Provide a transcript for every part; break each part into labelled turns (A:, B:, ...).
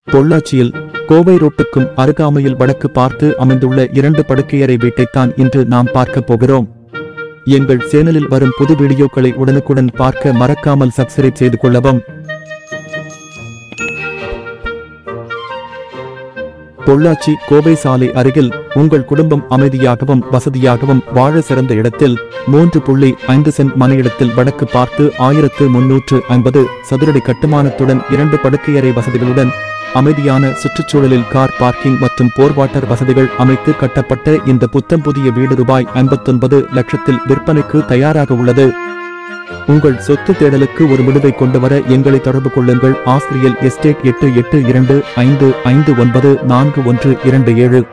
A: பொள்ளாச்சியில் கோவை ரோட்டுக்கும் அருகாமையில் வடக்கு பார்த்து அமைந்துள்ள 2 படுக்கையறை வீட்டைத்தான் இன்று நாம் பார்க்க போகிறோம். எங்கள் சேனலில் வரும் புது வீடியோக்களை உடனுக்குடன் பார்க்க மறக்காமல் சப்ஸ்கிரைப் செய்து கொள்ளவும். பொள்ளாச்சி கோவை சாலை அருகில் உங்கள் குடும்பம் அமைதியாகவும் வசதியாகவும் வாழ சிறந்த இடத்தில் 3.5 சென்ட் மனை இடத்தில் வடக்கு பார்த்து 1350 சதுரடி கட்டுமானத்துடன் 2 படுக்கையறை வசதிகளுடன் அமைதியான சுற்றுச்சூழலில் கார் பார்க்கிங் மற்றும் போர் வாட்டர் வசதிகள் அமைத்து கட்டப்பட்ட இந்த புத்தம் புதிய வீடு ரூபாய் 59 லட்சத்தில் விற்பனைக்கு தயாராக உள்ளது. உங்கள் சொத்து தேடலுக்கு ஒரு முடிவை கொண்டு வர எங்களை தொடர்பு கொள்ளுங்கள். ஆஸ்திரியல் எஸ்டேட் 8825594127.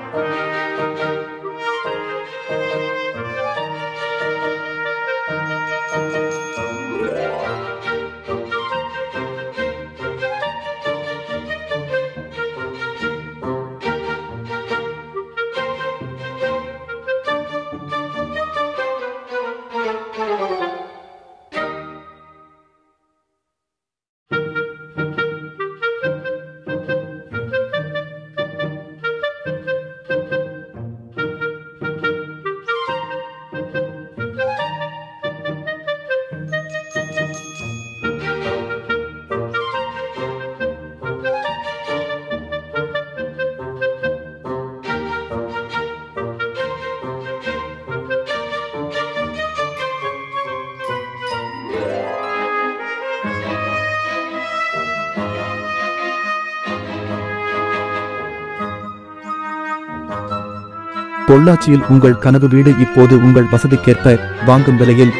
A: பொள்ளாச்சியில் உங்கள் கனவு வீடு இப்போது உங்கள் வசதிக்கேற்ப வாங்கும் விலையில்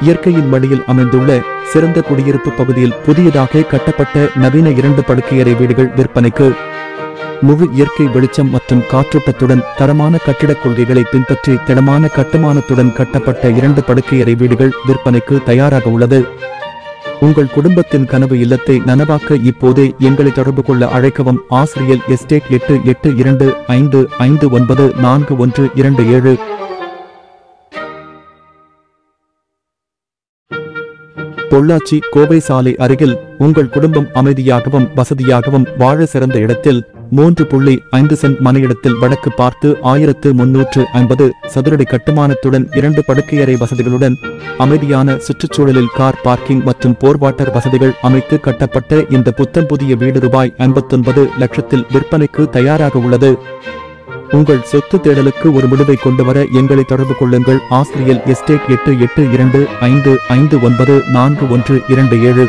A: இயற்கையின் மடியில் அமைந்துள்ள சிறந்த குடியிருப்பு பகுதியில் புதியதாக கட்டப்பட்ட நவீன 2 படுக்கையறை வீடுகள் விற்பனைக்கு. முழு இயற்கை வெளிச்சம் மற்றும் காற்றோட்டத்துடன் தரமான கட்டிடக் கொள்கைகளை பின்பற்றி திடமான கட்டுமானத்துடன் கட்டப்பட்ட 2 படுக்கையறை வீடுகள் விற்பனைக்கு தயாராக உள்ளது. உங்கள் குடும்பத்தின் கனவு இல்லத்தை நனவாக்க இப்போதே எங்களை தொடர்பு கொள்ள அழைக்கவும். ஆஸ்திரியல் எஸ்டேட் 8825594127. பொள்ளாச்சி கோவை சாலை அருகில் உங்கள் குடும்பம் அமைதியாகவும் வசதியாகவும் வாழ சிறந்த இடத்தில் 3.5 சென்ட் மனை இடத்தில் வடக்கு பார்த்து 1350 சதுரடி கட்டுமானத்துடன் 2 படுக்கையறை வசதிகளுடன் அமைதியான சுற்றுச்சூழலில் கார் பார்க்கிங் மற்றும் போர் வாட்டர் வசதிகள் அமைத்து கட்டப்பட்ட இந்த புத்தம் புதிய வீடு ரூபாய் 59 லட்சத்தில் விற்பனைக்கு தயாராக உள்ளது. உங்கள் சொத்து தேடலுக்கு ஒரு முடிவை கொண்டு வர எங்களை தொடர்பு கொள்ளுங்கள். ஆஸ்திரியல் எஸ்டேட் 8825594127.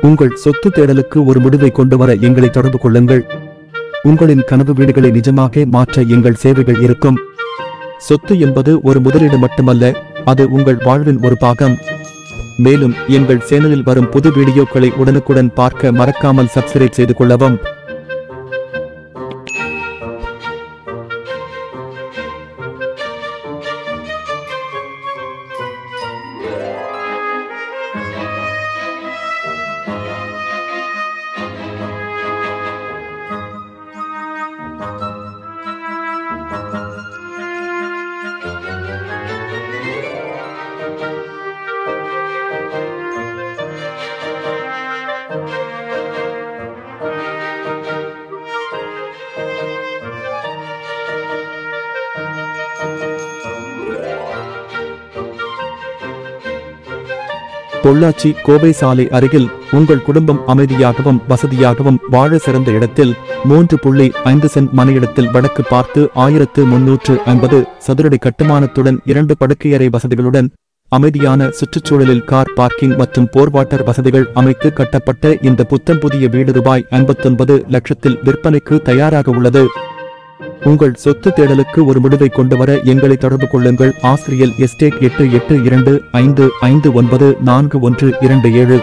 A: உங்கள் சொத்து தேடலுக்கு ஒரு முடிவை கொண்டு வர எங்களை தொடர்பு கொள்ளுங்கள். உங்களின் கனவு வீடுகளை நிஜமாக மாற்ற எங்கள் சேவைகள் இருக்கும். சொத்து என்பது ஒரு முதலீடு மட்டுமல்ல, அது உங்கள் வாழ்வின் ஒரு பாகம். மேலும் எங்கள் சேனலில் வரும் புது வீடியோக்களை உடனுக்குடன் பார்க்க மறக்காமல் சப்ஸ்கிரைப் செய்து கொள்ளவும். பொள்ளாச்சி கோவை சாலை அருகில் உங்கள் குடும்பம் அமைதியாகவும் வசதியாகவும் வாழ சிறந்த இடத்தில் 3.5 சென்ட் மனை இடத்தில் வடக்கு பார்த்து 1350 சதுரடி கட்டுமானத்துடன் 2 படுக்கையறை வசதிகளுடன் அமைதியான சுற்றுச்சூழலில் கார் பார்க்கிங் மற்றும் போர் வாட்டர் வசதிகள் அமைத்து கட்டப்பட்ட இந்த புத்தம் புதிய வீடு ரூபாய் 59 லட்சத்தில் விற்பனைக்கு தயாராக உள்ளது. உங்கள் சொத்து தேடலுக்கு ஒரு முடிவை கொண்டுவர எங்களை தொடர்பு கொள்ளுங்கள். ஆசிரியல் எஸ்டேட் 882555942127.